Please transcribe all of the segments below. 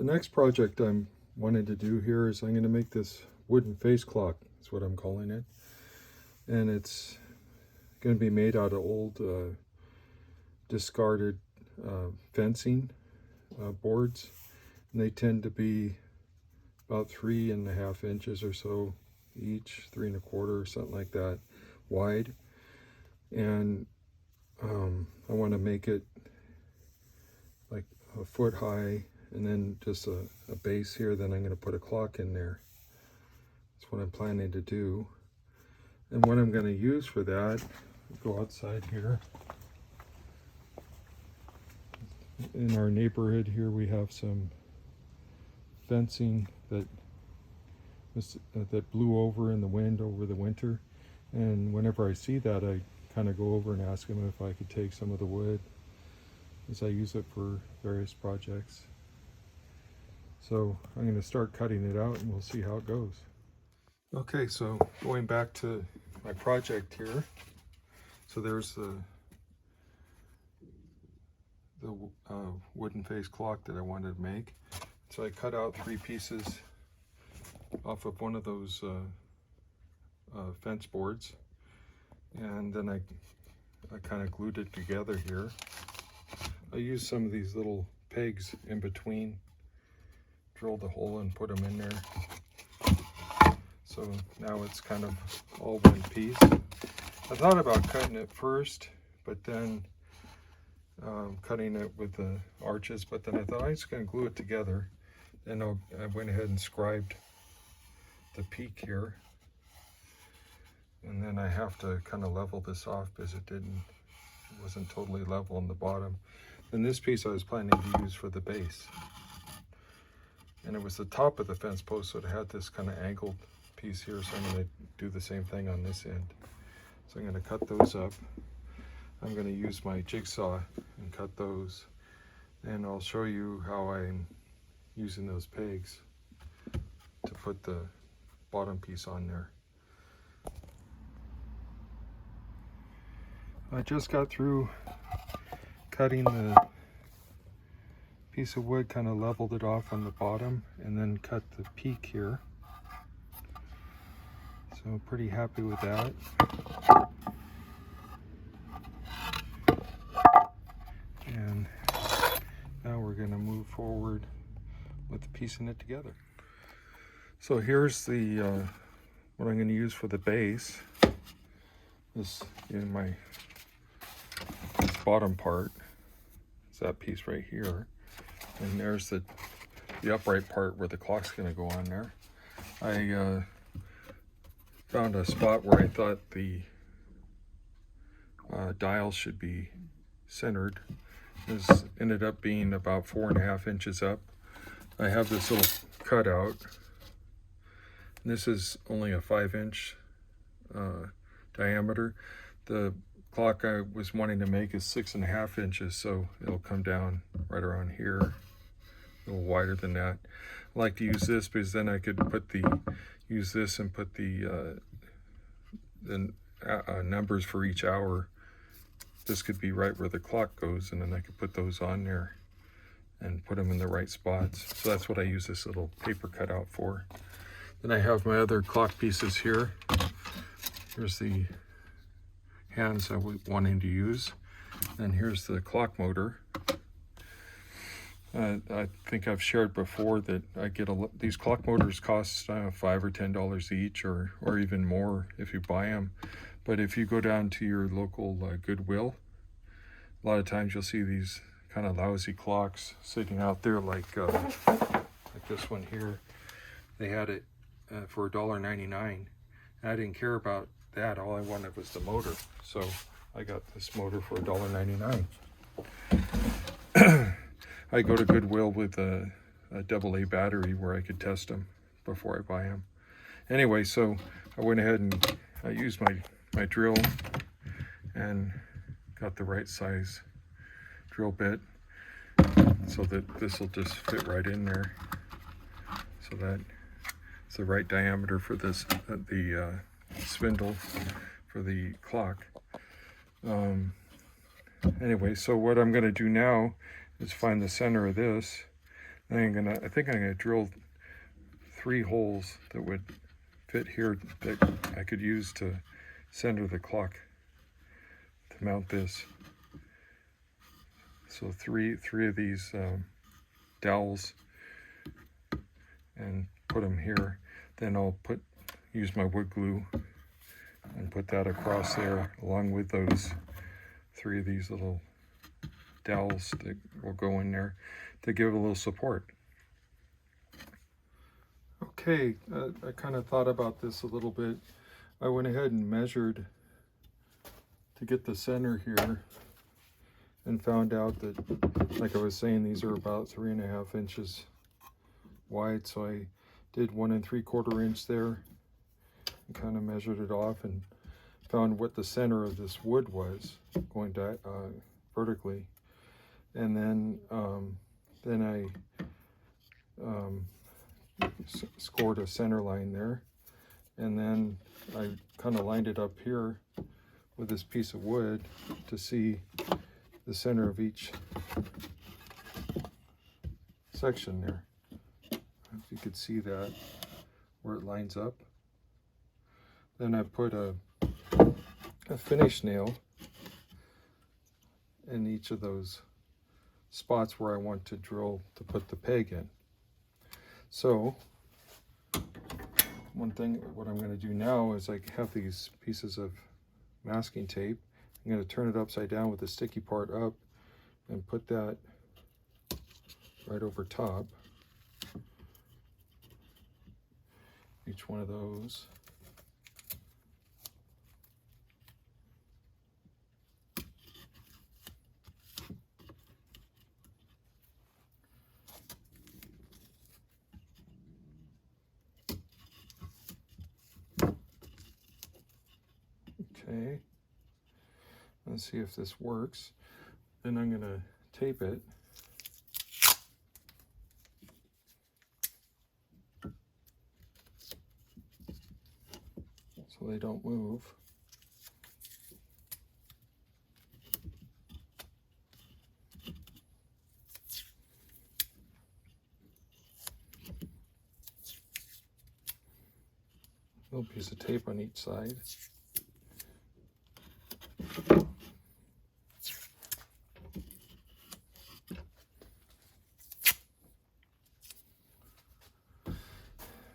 The next project I'm wanting to do here is I'm going to make this wooden face clock. That's what I'm calling it. And it's going to be made out of old discarded fencing boards. And they tend to be about 3.5 inches or so each, 3 1/4 or something like that wide. And I want to make it like a foot high, and then just a base here. Then I'm going to put a clock in there. That's what I'm planning to do. And what I'm going to use for that, go outside here. In our neighborhood here, we have some fencing that blew over in the wind over the winter. And whenever I see that, I kind of go over and ask them if I could take some of the wood, as I use it for various projects. So I'm going to start cutting it out and we'll see how it goes. Okay, so going back to my project here. So there's the wooden face clock that I wanted to make. So I cut out 3 pieces off of one of those fence boards, and then I kind of glued it together here. I used some of these little pegs in between, drilled a hole and put them in there. So now it's kind of all one piece. I thought about cutting it first, but then cutting it with the arches, but then I thought I'm just going to glue it together. And I went ahead and scribed the peak here. And then I have to kind of level this off because it wasn't totally level on the bottom. And this piece I was planning to use for the base. And it was the top of the fence post, so it had this kind of angled piece here. So I'm going to do the same thing on this end. So I'm going to cut those up. I'm going to use my jigsaw and cut those. And I'll show you how I'm using those pegs to put the bottom piece on there. I just got through cutting the piece of wood, kind of leveled it off on the bottom, and then cut the peak here. So I'm pretty happy with that. And now we're going to move forward with piecing it together. So here's the what I'm going to use for the base. This bottom part is that piece right here, and there's the upright part where the clock's going to go on there. I found a spot where I thought the dial should be centered. This ended up being about 4.5 inches up. I have this little cutout. This is only a 5-inch diameter. The clock I was wanting to make is 6.5 inches, so it'll come down right around here, a little wider than that. I like to use this because then I could use this and put the numbers for each hour. This could be right where the clock goes, and then I could put those on there and put them in the right spots. So that's what I use this little paper cutout for. Then I have my other clock pieces here. Here's the hands I was wanting to use. And here's the clock motor. I think I've shared before that I get these clock motors cost $5 or $10 each, or even more if you buy them. But if you go down to your local Goodwill, a lot of times you'll see these kind of lousy clocks sitting out there like this one here. They had it for $1.99. I didn't care about that. All I wanted was the motor. So I got this motor for $1.99. I go to Goodwill with a AA battery where I could test them before I buy them. Anyway, so I went ahead and I used my drill and got the right size drill bit so that this will just fit right in there. So that it's the right diameter for this, the spindle for the clock. Anyway, so what I'm going to do now is find the center of this. I think I'm gonna drill 3 holes that would fit here that I could use to center the clock to mount this. So three of these dowels, and put them here. Then I'll use my wood glue and put that across there along with those 3 of these little dowels that will go in there to give a little support. Okay, I kind of thought about this a little bit. I went ahead and measured to get the center here and found out that, like I was saying, these are about 3.5 inches wide. So I did 1 3/4 inch there and kind of measured it off and found what the center of this wood was going vertically. And then I scored a center line there, and then I kind of lined it up here with this piece of wood to see the center of each section there. If you could see that, where it lines up. Then I put a finish nail in each of those spots where I want to drill to put the peg in. So what I'm going to do now is I have these pieces of masking tape. I'm going to turn it upside down with the sticky part up and put that right over top. Each one of those. Okay, let's see if this works. Then I'm going to tape it. So they don't move. A little piece of tape on each side.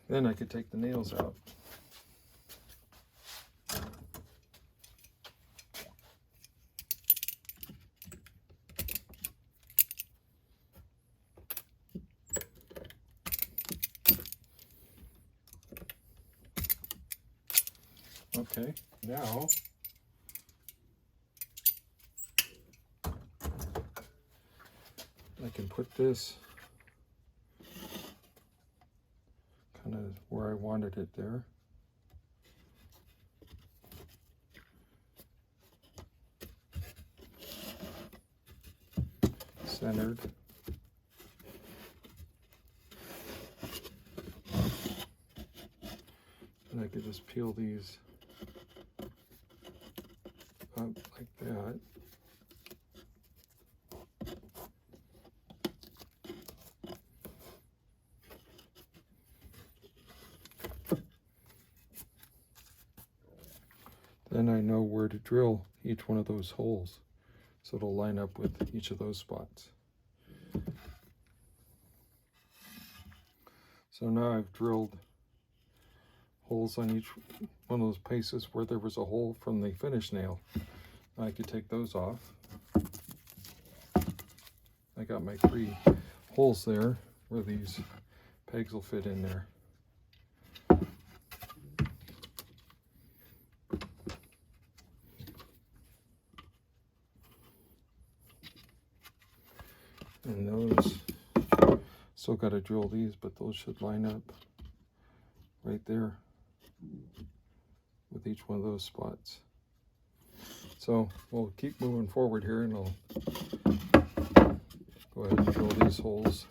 Then I could take the nails out. Okay, now I can put this kind of where I wanted it there. Centered. And I could just peel these up like that. Then I know where to drill each one of those holes, so it'll line up with each of those spots. So now I've drilled holes on each one of those places where there was a hole from the finish nail. I could take those off. I got my 3 holes there where these pegs will fit in there. And those, still got to drill these, but those should line up right there with each one of those spots. So we'll keep moving forward here, and I'll go ahead and drill these holes.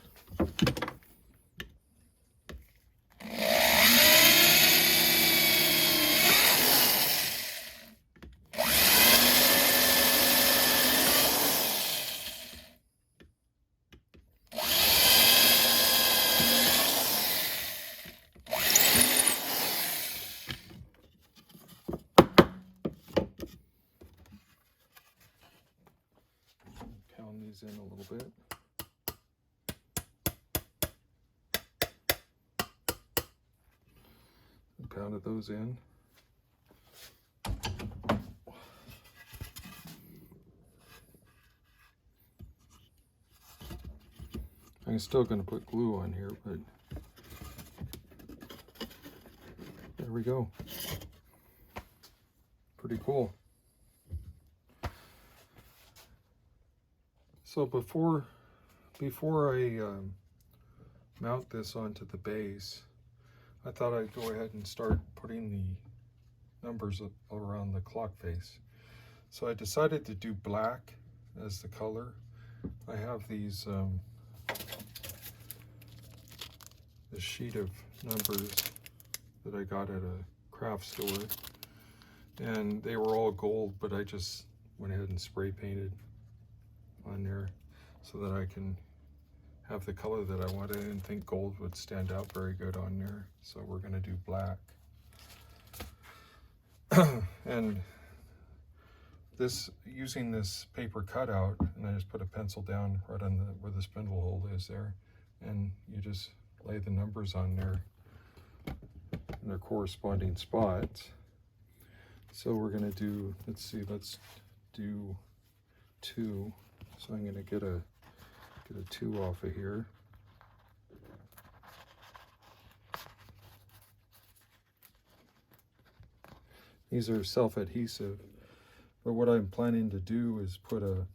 pounded those in. I'm still going to put glue on here, but there we go. Pretty cool. So before I mount this onto the base, I thought I'd go ahead and start putting the numbers around the clock face. So I decided to do black as the color. I have these this sheet of numbers that I got at a craft store, and they were all gold, but I just went ahead and spray painted on there so that I can have the color that I wanted. I didn't think gold would stand out very good on there, so we're going to do black. And this, using this paper cutout, and I just put a pencil down right on where the spindle hole is there, and you just lay the numbers on there in their corresponding spots. So we're going to do, let's do 2. So I'm going to get a 2 off of here. These are self-adhesive, but what I'm planning to do is put a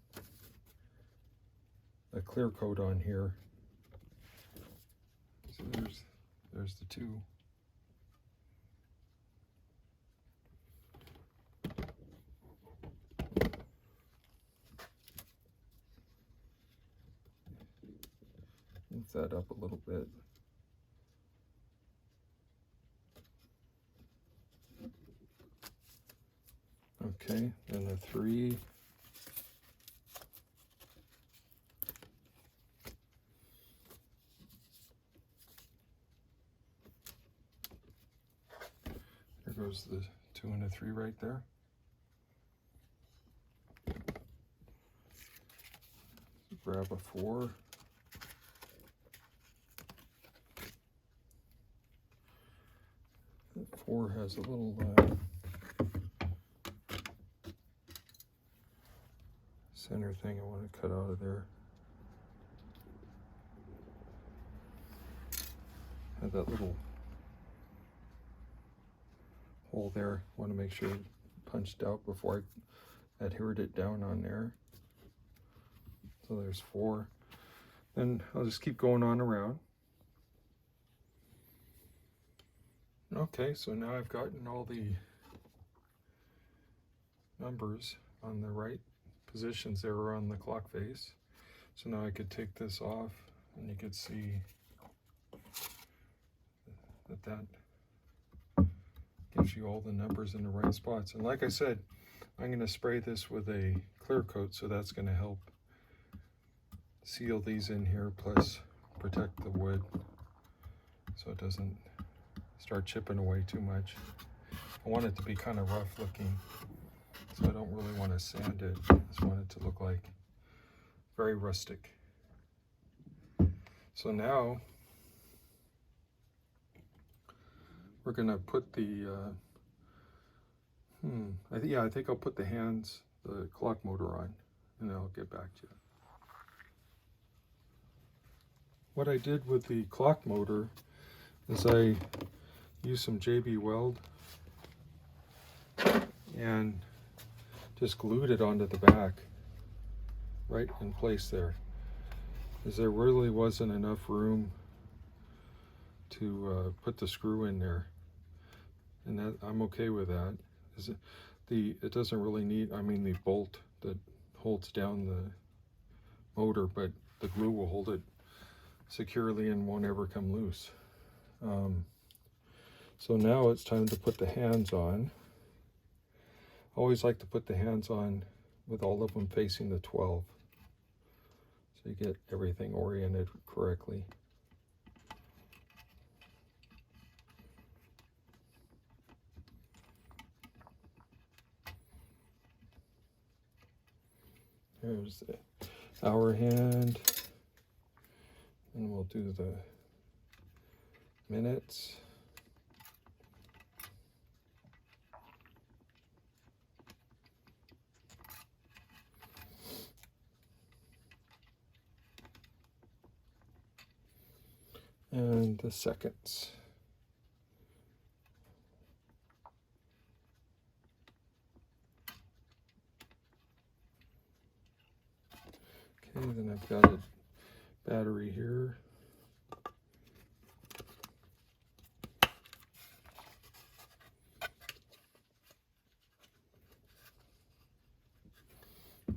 clear coat on here. So there's the 2. Move that up a little bit. Okay, and a 3. There goes the 2 and a 3 right there. Grab a 4. The 4 has a little center thing I want to cut out of there. Had that little hole there. Want to make sure it punched out before I adhered it down on there. So there's 4. Then I'll just keep going on around. Okay, so now I've gotten all the numbers on the right positions there on the clock face. So now I could take this off and you could see that gives you all the numbers in the right spots. And like I said, I'm going to spray this with a clear coat, so that's going to help seal these in here, plus protect the wood so it doesn't start chipping away too much. I want it to be kind of rough looking, so I don't really want to sand it. I just want it to look like very rustic. So now we're going to put the I think I'll put the hands, the clock motor on, and then I'll get back to you. What I did with the clock motor is I used some JB Weld and just glued it onto the back right in place there, because there really wasn't enough room to put the screw in there, and that I'm okay with that. It doesn't really need, I mean, the bolt that holds down the motor, but the glue will hold it securely and won't ever come loose. So now it's time to put the hands on. I always like to put the hands on with all of them facing the 12, so you get everything oriented correctly. There's the hour hand, and we'll do the minutes. and the seconds. Okay, then I've got a battery here.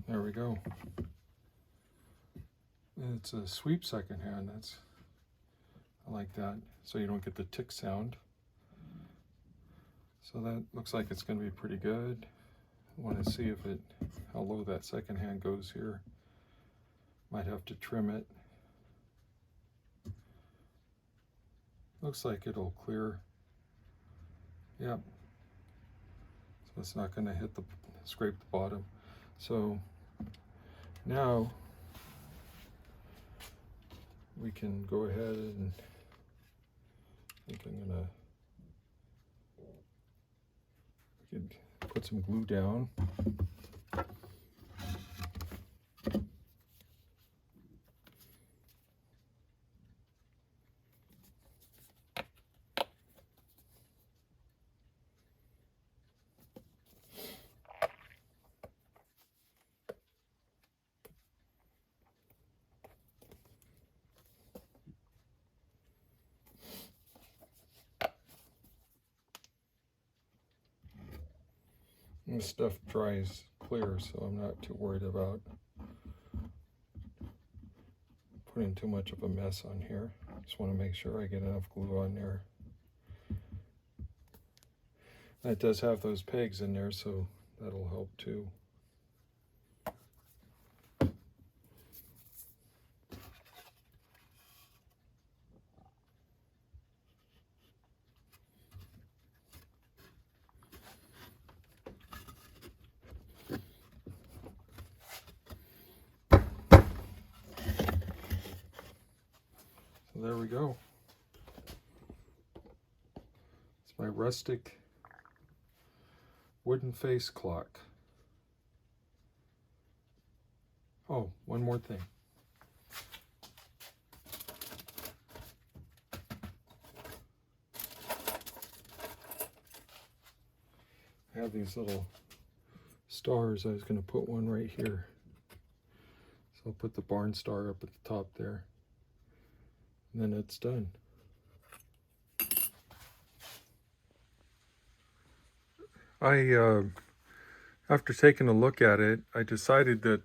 There we go. It's a sweep second hand. I like that, so you don't get the tick sound. So that looks like it's going to be pretty good. I want to see how low that second hand goes here. Might have to trim it. Looks like it'll clear. Yep. So it's not going to scrape the bottom. So now we can go ahead and I think we could put some glue down. This stuff dries clear, so I'm not too worried about putting too much of a mess on here. Just want to make sure I get enough glue on there. And it does have those pegs in there, so that'll help too. There we go. It's my rustic wooden face clock. Oh, one more thing. I have these little stars. I was going to put one right here. So I'll put the barn star up at the top there. And then it's done. After taking a look at it, I decided that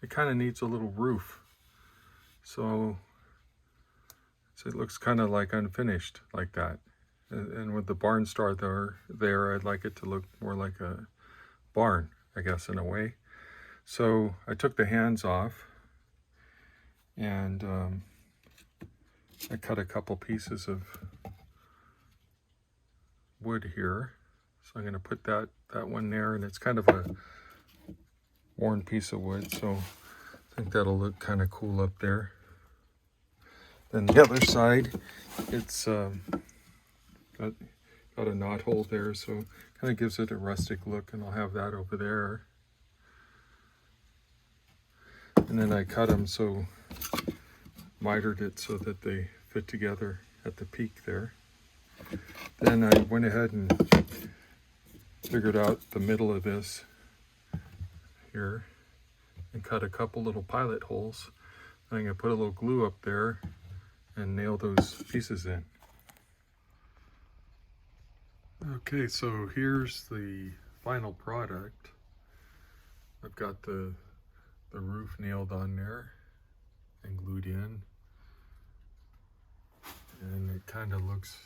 it kind of needs a little roof. So it looks kind of like unfinished like that. And with the barn star there, I'd like it to look more like a barn, I guess, in a way. So I took the hands off and I cut a couple pieces of wood here. So I'm going to put that one there, and it's kind of a worn piece of wood, so I think that'll look kind of cool up there. Then the other side, it's got a knot hole there, so kind of gives it a rustic look, and I'll have that over there. And then I cut them mitered it so that they fit together at the peak there. Then I went ahead and figured out the middle of this here and cut a couple little pilot holes. I'm going to put a little glue up there and nail those pieces in. Okay, so here's the final product. I've got the roof nailed on there and glued in, and it kind of looks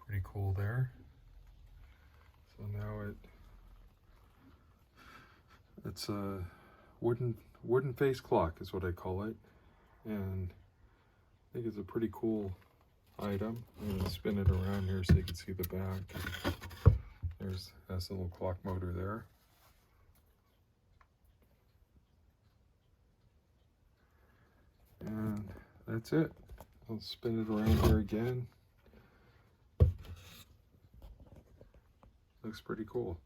pretty cool there. So now it's a wooden face clock is what I call it, and I think it's a pretty cool item. I'm going to spin it around here so you can see the back. That's a little clock motor there. And that's it. I'll spin it around here again. Looks pretty cool.